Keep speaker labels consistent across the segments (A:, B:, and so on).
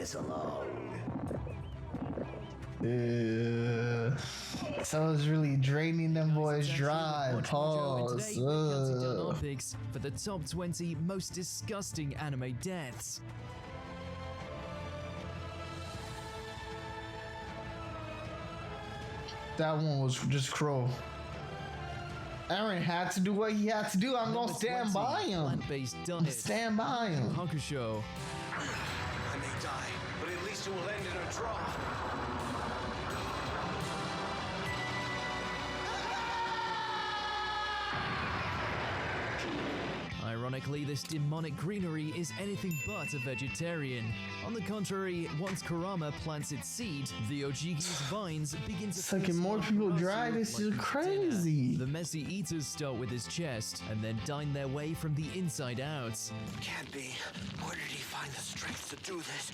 A: this alone.
B: So it's really draining them boys dry. Pause.
C: Today, we're counting down our picks for the top 20 most disgusting anime deaths.
B: That one was just cruel. Aaron had to do what he had to do. I'm gonna stand by him.
C: Plant-based diet.
B: Stand by him.
C: Hakusho.
A: I may die, but at least it will end in a draw.
C: Ironically, this demonic greenery is anything but a vegetarian. On the contrary, once Kurama plants its seed, the Ojigi's vines begin to
B: Sucking more people dry. This is crazy.
C: The messy eaters start with his chest and then dine their way from the inside out.
A: Can't be. Where did he find the strength to do this?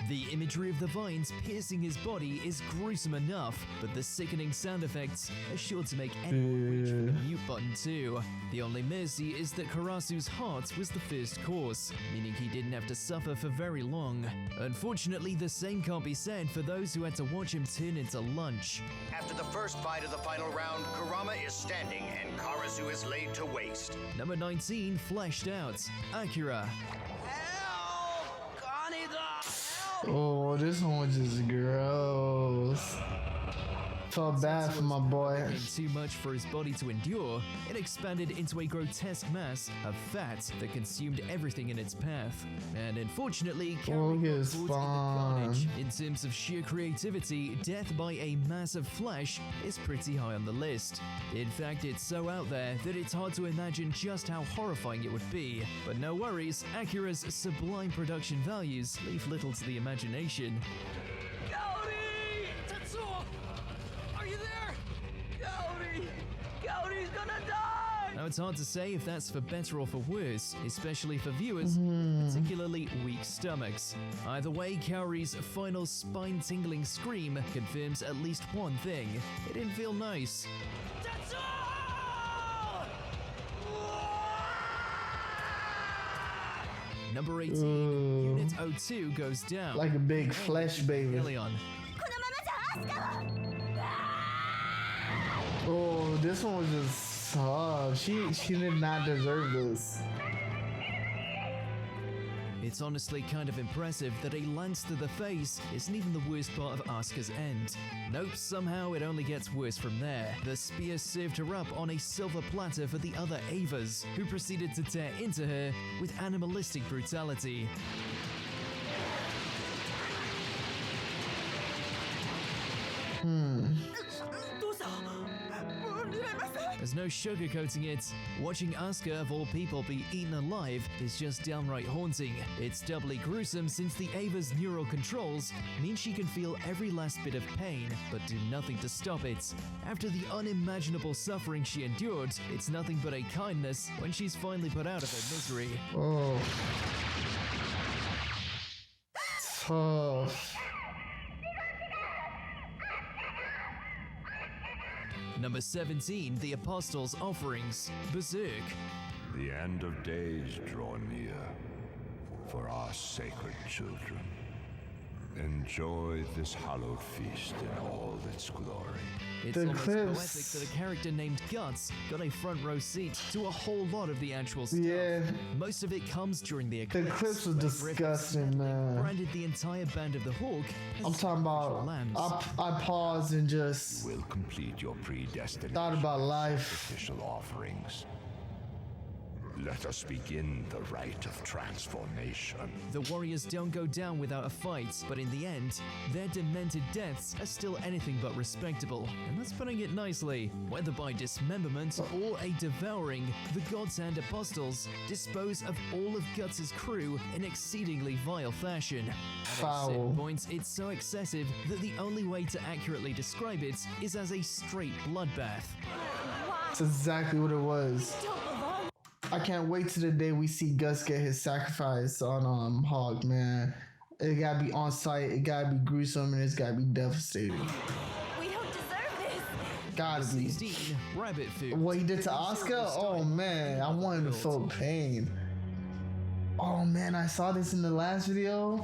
C: The imagery of the vines piercing his body is gruesome enough, but the sickening sound effects are sure to make anyone reach for the mute button too. The only mercy is that Karasu's heart was the first course, meaning he didn't have to suffer for very long. Unfortunately, the same can't be said for those who had to watch him turn into lunch.
D: After the first fight of the final round, Kurama is standing and Karasu is laid to waste.
C: Number 19, fleshed out, Akira.
A: Help! Kaneda!
B: Oh, this one was just gross. Felt bad for my boy.
C: Too much for his body to endure, it expanded into a grotesque mass of fat that consumed everything in its path. And unfortunately, carrying
B: his
C: forth in the
B: spawn.
C: carnage. In terms of sheer creativity, death by a mass of flesh is pretty high on the list. In fact, it's so out there that it's hard to imagine just how horrifying it would be. But no worries, Akira's sublime production values leave little to the imagination.
A: Cody! Tetsuo! Are you there? Cody! Cody's gonna die!
C: Now, it's hard to say if that's for better or for worse, especially for viewers with particularly weak stomachs. Either way, Kaori's final spine-tingling scream confirms at least one thing. It didn't feel nice. Number 18, Unit 02 goes down.
B: Like a big flesh baby.
C: Leon.
B: Oh, this one was just soft. She did not deserve this.
C: It's honestly kind of impressive that a lance to the face isn't even the worst part of Asuka's end. Nope, somehow it only gets worse from there. The spear served her up on a silver platter for the other Avas, who proceeded to tear into her with animalistic brutality. There's no sugarcoating it. Watching Asuka, of all people, be eaten alive is just downright haunting. It's doubly gruesome since the Ava's neural controls mean she can feel every last bit of pain, but do nothing to stop it. After the unimaginable suffering she endured, it's nothing but a kindness when she's finally put out of her misery.
B: Oh. Tough.
C: Number 17, The Apostles' Offerings, Berserk.
E: The end of days draw near for our sacred children. Enjoy this hallowed feast in all its glory.
C: It's
B: The
C: almost
B: clips.
C: poetic that a character named Guts got a front row seat to a whole lot of the actual stuff.
B: Yeah.
C: Most of it comes during the
B: The
C: eclipse.
B: clips was
C: when Griffith
B: disgusting,
C: sadly
B: man.
C: branded the entire band of the Hawk as
B: I'm talking
C: sacrificial
B: about.
C: lambs.
B: I paused and just
E: Will complete your predestined
B: thought about life.
E: sacrificial offerings. Let us begin the rite of transformation.
C: The warriors don't go down without a fight, but in the end, their demented deaths are still anything but respectable. And that's putting it nicely. Whether by dismemberment or a devouring, the Gods and Apostles dispose of all of Guts' crew in exceedingly vile fashion. At
B: Foul.
C: certain points, it's so excessive that the only way to accurately describe it is as a straight bloodbath.
B: That's exactly what it was. I can't wait till the day we see Gus get his sacrifice on Hog, man. It gotta be on site, it gotta be gruesome, and it's gotta be devastating.
F: We don't deserve this.
B: Gotta be.
C: 16, Rabbit Food.
B: What he did to Asuka? Oh man, I wanted to feel pain. Oh man, I saw this in the last video.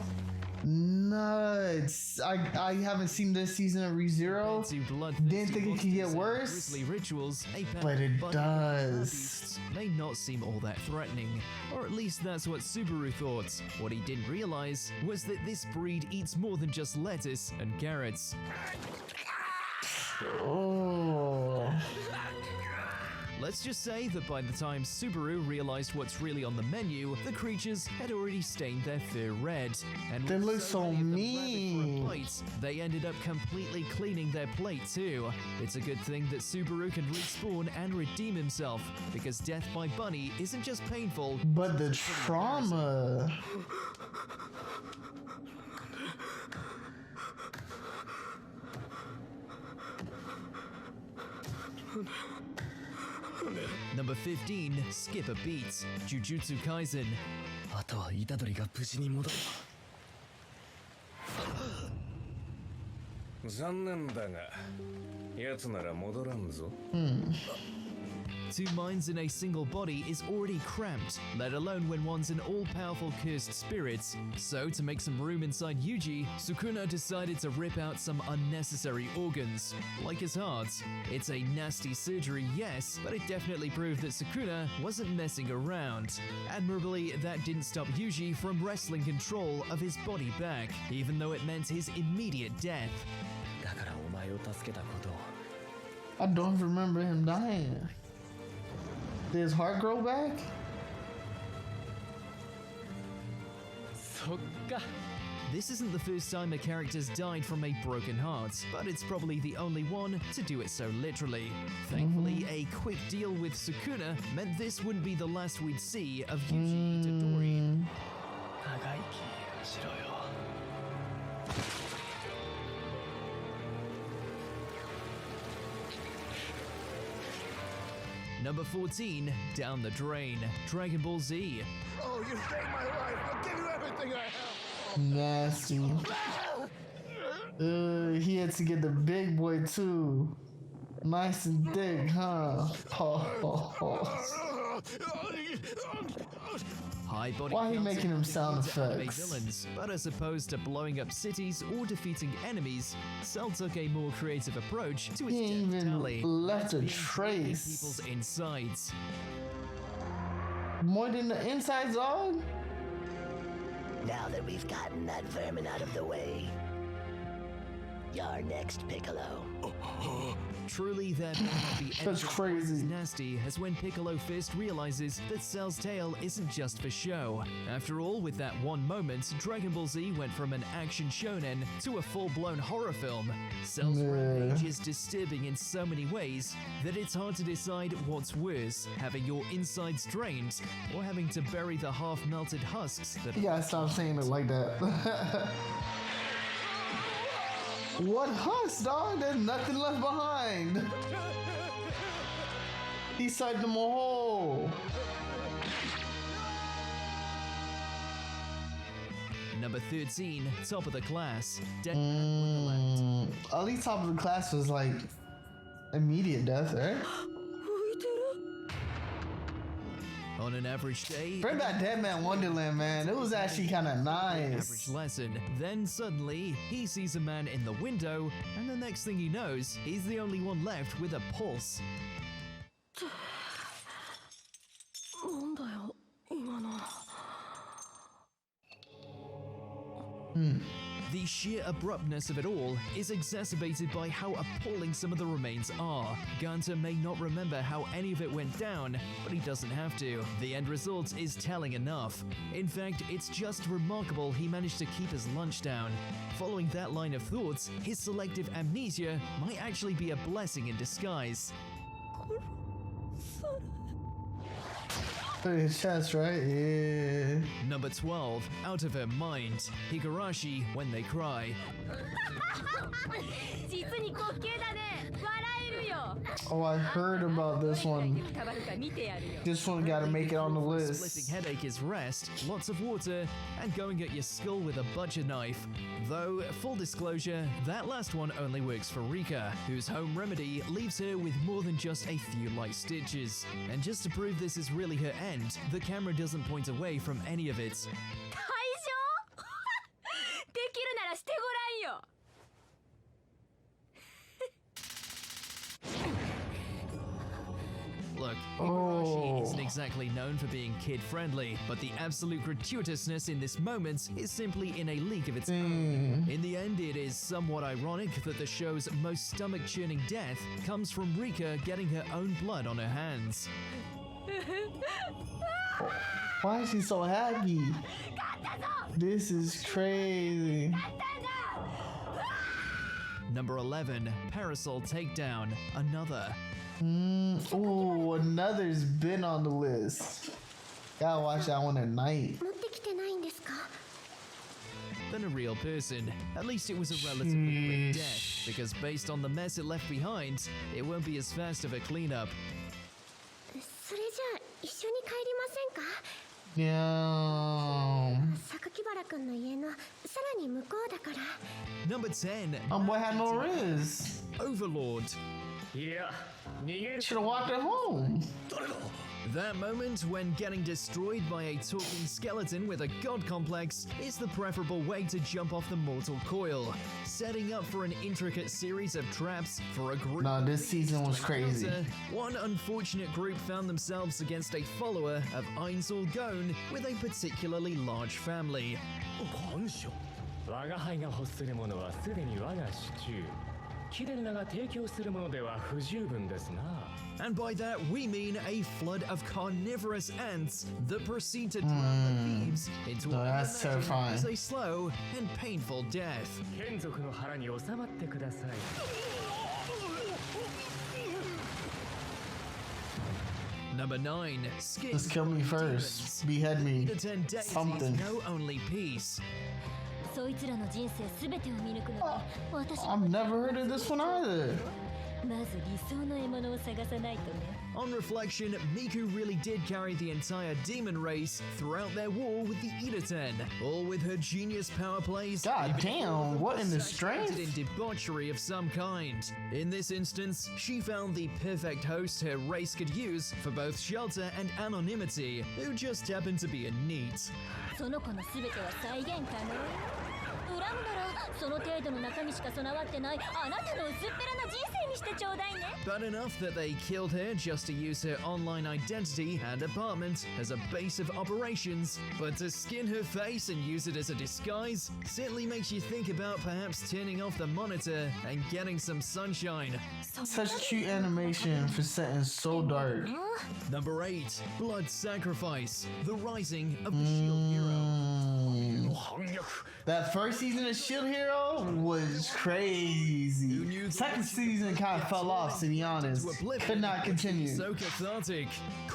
B: Nuts. I haven't seen this season of ReZero. Didn't think it could get worse.
C: Rituals,
B: But it does.
C: may not seem all that threatening, or at least that's what Subaru thought. What he didn't realize was that this breed eats more than just lettuce and carrots.
B: Oh.
C: Let's just say that by the time Subaru realized what's really on the menu, the creatures had already stained their fur red. And
B: They
C: with
B: look so
C: many of them
B: mean.
C: rabid for a plate, they ended up completely cleaning their plate too. It's a good thing that Subaru can respawn and redeem himself, because death by bunny isn't just painful,
B: But the trauma.
C: Number 15, skip a beat, Jujutsu Kaisen.
G: あとは虎杖が無事に戻る。残念だが、奴なら戻らんぞ。
C: Two minds in a single body is already cramped, let alone when one's an all-powerful cursed spirit. So, to make some room inside Yuji, Sukuna decided to rip out some unnecessary organs, like his heart. It's a nasty surgery, yes, but it definitely proved that Sukuna wasn't messing around. Admirably, that didn't stop Yuji from wresting control of his body back, even though it meant his immediate death.
G: だからお前を助けたことを。
B: I don't remember him dying. Did his heart grow back?
G: そっか。
C: This isn't the first time a character's died from a broken heart, but it's probably the only one to do it so literally. Thankfully, a quick deal with Sukuna meant this wouldn't be the last we'd see of Yuji Itadori.
G: 長生きしろよ。
C: Number 14, Down the Drain, Dragon Ball Z.
A: Oh, you saved my life. I'll give you everything I have.
B: Nasty. He had to get the big boy too. Nice and thick, huh?
C: High body
B: Why he
C: counts
B: making him sound
C: includes anime
B: effects?
C: villains, but as opposed to blowing up cities or defeating enemies, Cell took a more creative approach to its
B: He ain't
C: death
B: even
C: tally.
B: left a
C: Being
B: trace.
C: people's insides.
B: More than the insides on?
H: Now that we've gotten that vermin out of the way, you're next, Piccolo.
C: Truly, there may not be
B: That's
C: anything quite as
B: crazy.
C: nasty as when Piccolo first realizes that Cell's tale isn't just for show. After all, with that one moment, Dragon Ball Z went from an action shonen to a full-blown horror film. Cell's
B: Yeah.
C: rampage is disturbing in so many ways that it's hard to decide what's worse, having your insides drained or having to bury the half-melted husks that
B: You gotta stop saying it like that. What husk, dog? There's nothing left behind. He sucked them whole.
C: Number 13, Top of the Class, Dead Man Wonderland.
B: At least top of the class was like immediate death, right?
C: On an average day,
B: Bring back Dead Man Wonderland, man. It was actually kind of
C: average
B: nice.
C: lesson. Then suddenly, he sees a man in the window, and the next thing he knows, he's the only one left with a pulse.
F: なんだよ今の。
C: The sheer abruptness of it all is exacerbated by how appalling some of the remains are. Gunter may not remember how any of it went down, but he doesn't have to. The end result is telling enough. In fact, it's just remarkable he managed to keep his lunch down. Following that line of thoughts, his selective amnesia might actually be a blessing in disguise.
B: Look at his chest, right? Yeah.
C: Number 12, Out of Her Mind, Higurashi When They Cry.
F: 実に滑稽だね。笑えるよ。
B: Oh, I heard about this one. This one gotta make it on the list.
C: Splitting headache is rest, lots of water, and going at your skull with a butcher knife. Though, full disclosure, that last one only works for Rika, whose home remedy leaves her with more than just a few light stitches. And just to prove this is really her end, the camera doesn't point away from any of it.
F: 退場できるならしてごらんよ
C: Look, Igarashi isn't exactly known for being kid-friendly, but the absolute gratuitousness in this moment is simply in a league of its own. In the end, it is somewhat ironic that the show's most stomach-churning death comes from Rika getting her own blood on her hands.
B: Why is she so happy? This is crazy.
C: Number 11, Parasol Takedown, another.
B: Oh, another's been on the list. Gotta watch that one at night.
F: 持ってきてないんですか
C: Than a real person. At least it was a relatively quick death, because based on the mess it left behind, it won't be as fast of a cleanup.
F: それじゃあ一緒に帰りませんか
B: Yeah.
F: 榊原くんの家のさらに向こうだから
C: Number 10,
B: Boy had no wrist.
C: Overlord.
G: いや逃げる
B: Should've walked it home.
C: That moment when getting destroyed by a talking skeleton with a god complex is the preferable way to jump off the mortal coil, setting up for an intricate series of traps for a group.
B: Nah, this season was crazy.
C: One unfortunate group found themselves against a follower of Ainsul Gon with a particularly large family.
G: 我が輩が欲するものはすでに我が手中キレルナが提供するものでは不十分ですな
C: And by that, we mean a flood of carnivorous ants that proceed to drown the thieves into
B: No, that's terrifying.
C: as a slow and painful death.
G: 眷属の腹に収まってください
C: Number 9, Skin.
B: Just kill me first. Behead me.
C: The 10 days
B: Something.
C: no only peace.
F: そいつらの人生すべてを見抜くのに私
B: I've never heard of this one either.
F: まず理想の獲物を探さないとね
C: On reflection, Miku really did carry the entire demon race throughout their war with the Ida-ten, all with her genius power plays.
B: God damn, what in the
C: Saturated in
B: strength?
C: debauchery of some kind. In this instance, she found the perfect host her race could use for both shelter and anonymity, who just happened to be a NEET.
F: その子のすべては再現可能恨むならその程度の中身しか備わってないあなたの薄っぺらな人生にしてちょうだいね
C: But enough that they killed her just to use her online identity and apartment as a base of operations, but to skin her face and use it as a disguise certainly makes you think about perhaps turning off the monitor and getting some sunshine.
B: Such cute animation for setting so dark.
C: Number 8, Blood Sacrifice, the rising of the Shield Hero.
B: That first season of Shield Hero was crazy. Second season kind of fell off, to be honest. Could not continue.
C: So cathartic.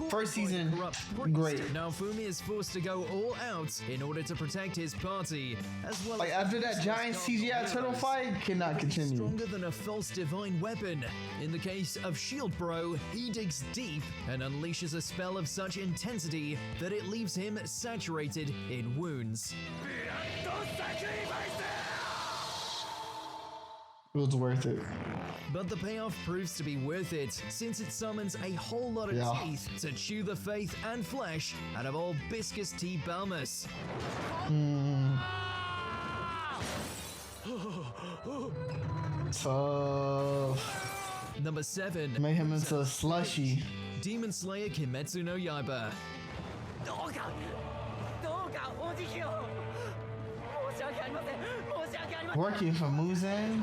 B: First season,
C: Corrupt priest.
B: great.
C: Now Fumi is forced to go all out in order to protect his party, as well
B: Like
C: as
B: after that giant CGI turtle fight, could not continue.
C: stronger than a false divine weapon. In the case of Shield Bro, he digs deep and unleashes a spell of such intensity that it leaves him saturated in wounds.
B: It was worth it.
C: But the payoff proves to be worth it, since it summons a whole lot of
B: Yeah.
C: teeth to chew the faith and flesh out of old Biscus T. Balmus.
B: Tough.
C: Number 7,
B: Made him into a slushy.
C: Demon Slayer Kimetsu no Yaiba.
I: どうかお慈悲を申し訳ありません申し訳ありません
B: Working for Muzan?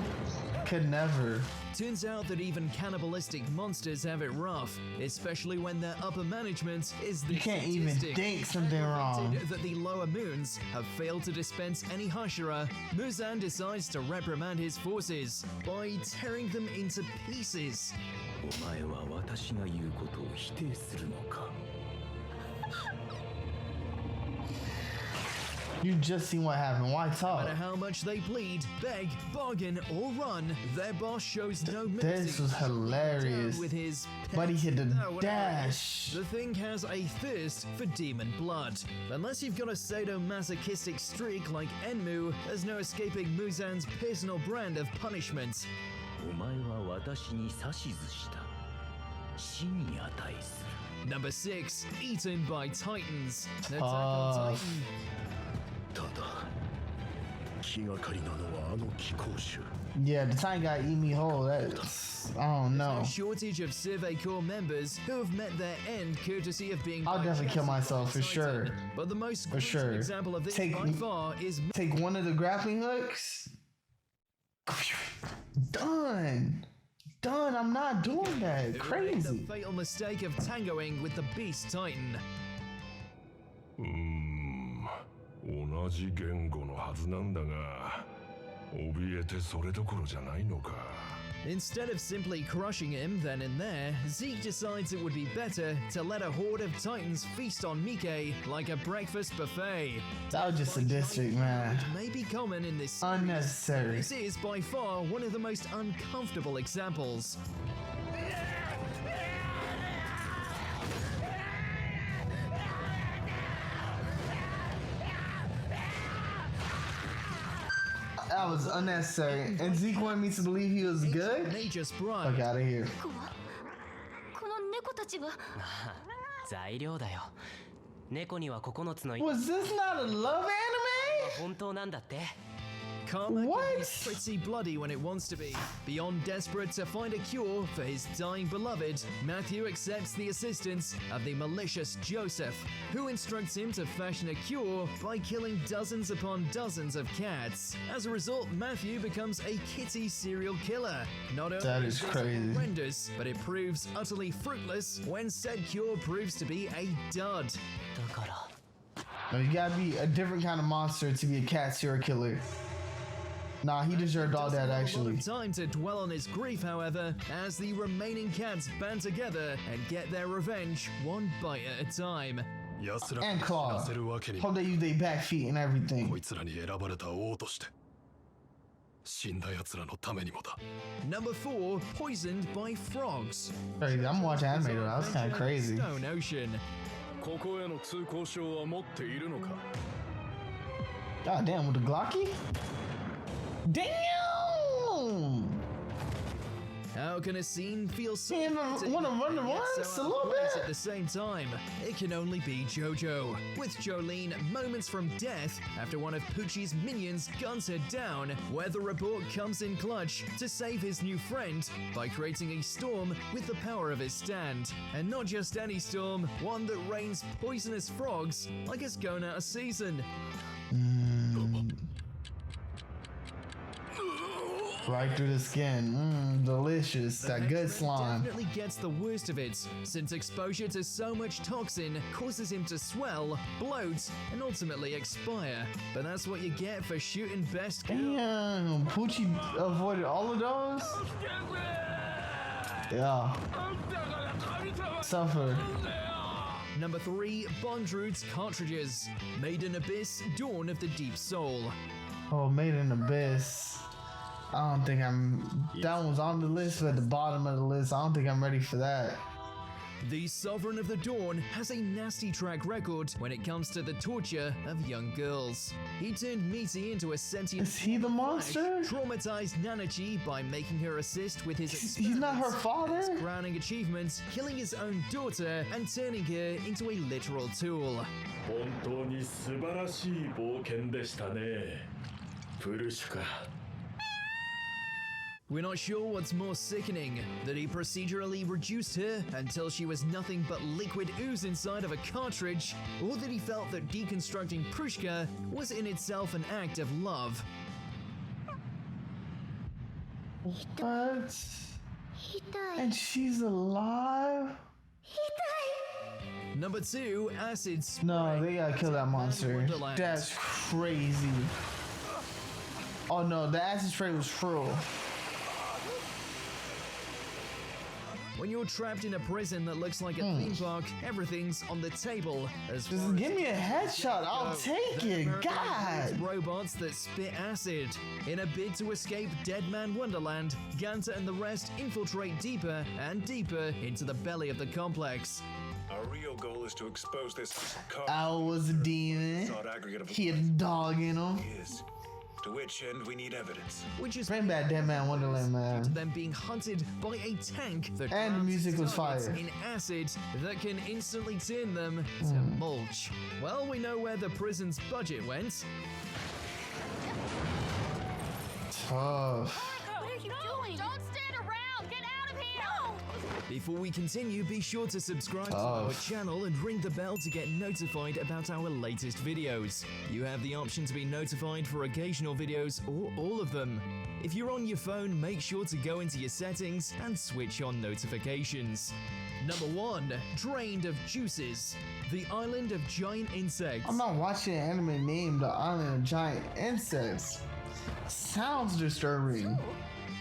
B: Could never.
C: Turns out that even cannibalistic monsters have it rough, especially when their upper management is the
B: You can't even think something wrong.
C: That the lower moons have failed to dispense any hashira, Muzan decides to reprimand his forces by tearing them into pieces.
G: お前は私が言うことを否定するのか
B: You just seen what happened. Why
C: No
B: talk?
C: matter how much they plead, beg, bargain, or run, their boss shows no mercy.
B: This was hilarious.
C: With his
B: But he hit the
C: whatever it is.
B: dash.
C: The thing has a thirst for demon blood. Unless you've got a sadomasochistic streak like Enmu, there's no escaping Muzan's personal brand of punishment.
G: お前は私に指図した。死に値する。
C: Number 6, eaten by titans. Attack
B: Ah.
C: on Titan.
G: ただ気がかりなのはあの貴公衆。
B: Yeah, the time guy eat me whole. That's, I don't know.
C: No shortage of Survey Corps members who have met their end courtesy of being.
B: I'll definitely kill myself for
C: Titan.
B: sure.
C: But the most
B: For sure.
C: example of this
B: Take-
C: by far is
B: Take one of the grappling hooks. Done. Done. I'm not doing that.
C: who made the
B: Crazy.
C: fatal mistake of tangoing with the Beast Titan.
E: 同じ言語のはずなんだが、怯えてそれどころじゃないのか。
C: Instead of simply crushing him then and there, Zeke decides it would be better to let a horde of titans feast on Mike like a breakfast buffet.
B: That was just sadistic, man.
C: It may be common in this series.
B: Unnecessary.
C: This is by far one of the most uncomfortable examples.
B: That was unnecessary. And Zeke wanted me to believe he was good?
C: Major Sprite.
B: Fuck out of here.
F: この猫たちは
I: 材料だよ。猫には9つの
B: Was this not a love anime?
I: 本当なんだって。
C: Karma
B: What?
C: can be pretty bloody when it wants to be. Beyond desperate to find a cure for his dying beloved, Matthew accepts the assistance of the malicious Joseph, who instructs him to fashion a cure by killing dozens upon dozens of cats. As a result, Matthew becomes a kitty serial killer. Not only
B: That is
C: this
B: crazy.
C: horrendous, but it proves utterly fruitless when said cure proves to be a dud.
I: だから
B: No, you gotta be a different kind of monster to be a cat serial killer. Nah, he deserved all that
C: Doesn't have a lot
B: actually.
C: of time to dwell on his grief, however, as the remaining cats band together and get their revenge one bite at a time.
B: And Claw. Hope they use their back feet and everything.
E: こいつらに選ばれた王として死んだ奴らのためにもだ。
C: Number 4, poisoned by frogs.
B: Crazy. I'm watching anime though. That was kind of crazy.
C: Stone Ocean.
E: ここへの通行証は持っているのか。
B: God damn, with the Glocky? Damn!
C: How can a scene feel so
B: Yeah, wanna run the
C: and yet
B: runs
C: so
B: a
C: out
B: little
C: of place
B: bit?
C: at the same time? It can only be JoJo, with Jolene moments from death after one of Poochie's minions guns her down, where the report comes in clutch to save his new friend by creating a storm with the power of his stand. And not just any storm, one that rains poisonous frogs like it's going out of season.
B: Right through the skin. Delicious. That good slime.
C: Definitely gets the worst of it, since exposure to so much toxin causes him to swell, bloat, and ultimately expire. But that's what you get for shooting best girl.
B: Damn, Poochie avoided all of those? Yeah. Suffer.
C: Number 3, Bondroots cartridges. Made in Abyss, Dawn of the Deep Soul.
B: Oh, Made in Abyss. I don't think that one's on the list, but at the bottom of the list. I don't think I'm ready for that.
C: The Sovereign of the Dawn has a nasty track record when it comes to the torture of young girls. He turned Meaty into a sentient
B: Is he the monster?
C: traumatized Nanachi by making her assist with his
B: He's not her
C: experiments.
B: father?
C: His crowning achievement, killing his own daughter and turning her into a literal tool.
G: 本当に素晴らしい冒険でしたね。プルシュカ。
C: We're not sure what's more sickening, that he procedurally reduced her until she was nothing but liquid ooze inside of a cartridge, or that he felt that deconstructing Prushka was in itself an act of love.
B: What?
F: 痛い
B: And she's alive?
F: 痛い
C: Number 2, Acid Spray.
B: No, they gotta kill that monster.
C: Wonderland.
B: That's crazy. Oh no, the acid spray was true.
C: When you're trapped in a prison that looks like a theme park, everything's on the table. As far
B: Just
C: as
B: give me a headshot. I'll take it. God.
C: Robots that spit acid. In a bid to escape Dead Man Wonderland, Ganta and the rest infiltrate deeper and deeper into the belly of the complex.
J: Our real goal is to expose this
B: Al was a demon. He had a dog in him.
J: To which end we need evidence.
C: Which is
B: Bring back Dead Man Wonderland, man.
C: them being hunted by a tank that
B: And the music was
C: targets
B: fire.
C: in acid that can instantly turn them to mulch. Well, we know where the prison's budget went.
B: Tough.
F: What are you doing? Don't stand around! Get out of here!
C: Before we continue, be sure to subscribe to our channel and ring the bell to get notified about our latest videos. You have the option to be notified for occasional videos or all of them. If you're on your phone, make sure to go into your settings and switch on notifications. Number 1. Drained of Juices. The Island of Giant Insects.
B: I'm not watching an anime named The Island of Giant Insects. Sounds disturbing.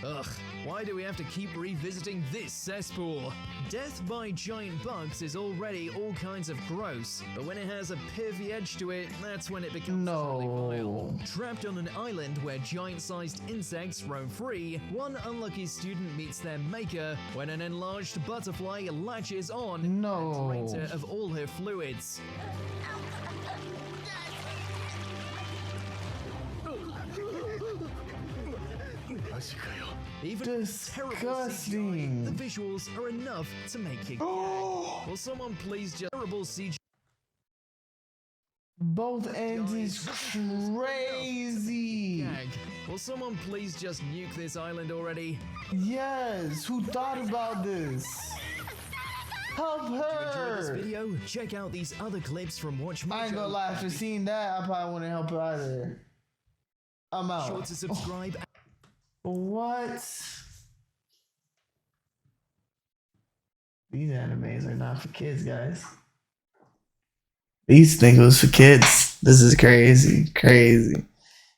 C: Ugh, why do we have to keep revisiting this cesspool? Death by giant bugs is already all kinds of gross, but when it has a pervy edge to it, that's when it becomes really vile. Trapped on an island where giant-sized insects roam free, one unlucky student meets their maker when an enlarged butterfly latches on and drains her of all her fluids. Even
B: disgusting.
C: The visuals are enough to make you gag. Will someone please just terrible CG?
B: Both ends is crazy.
C: Gag. Will someone please just nuke this island already?
B: Yes, who thought about this? Help
C: If you enjoyed this
B: her.
C: video, check out these other clips from Watch Mojo.
B: I ain't gonna lie, after seeing that, I probably wouldn't help her either. I'm out.
C: Be sure to subscribe.
B: What? These animes are not for kids, guys. These things was for kids. This is crazy. Crazy.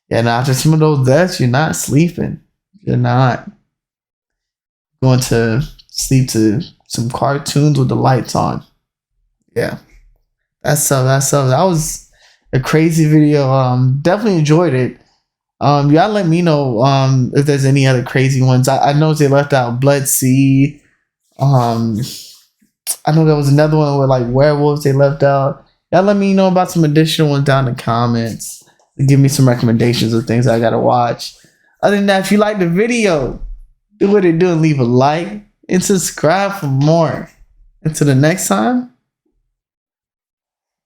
B: Yeah, now after some of those deaths, you're not sleeping. You're not going to sleep to some cartoons with the lights on. Yeah. That's tough. That was a crazy video. Definitely enjoyed it. Y'all let me know if there's any other crazy ones. I know they left out Blood Sea. I know there was another one with like werewolves they left out. Y'all let me know about some additional ones down in the comments. Give me some recommendations of things I gotta watch. Other than that, if you like the video, do what it do and leave a like and subscribe for more. Until the next time,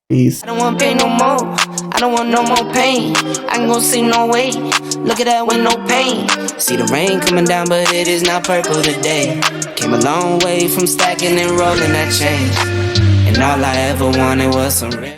B: peace.
K: I don't want pain no more. I don't want no more pain. I can go see no way. Look at that with no pain. See the rain coming down, but it is not purple today. Came a long way from stacking and rolling that change. And all I ever wanted was some rain.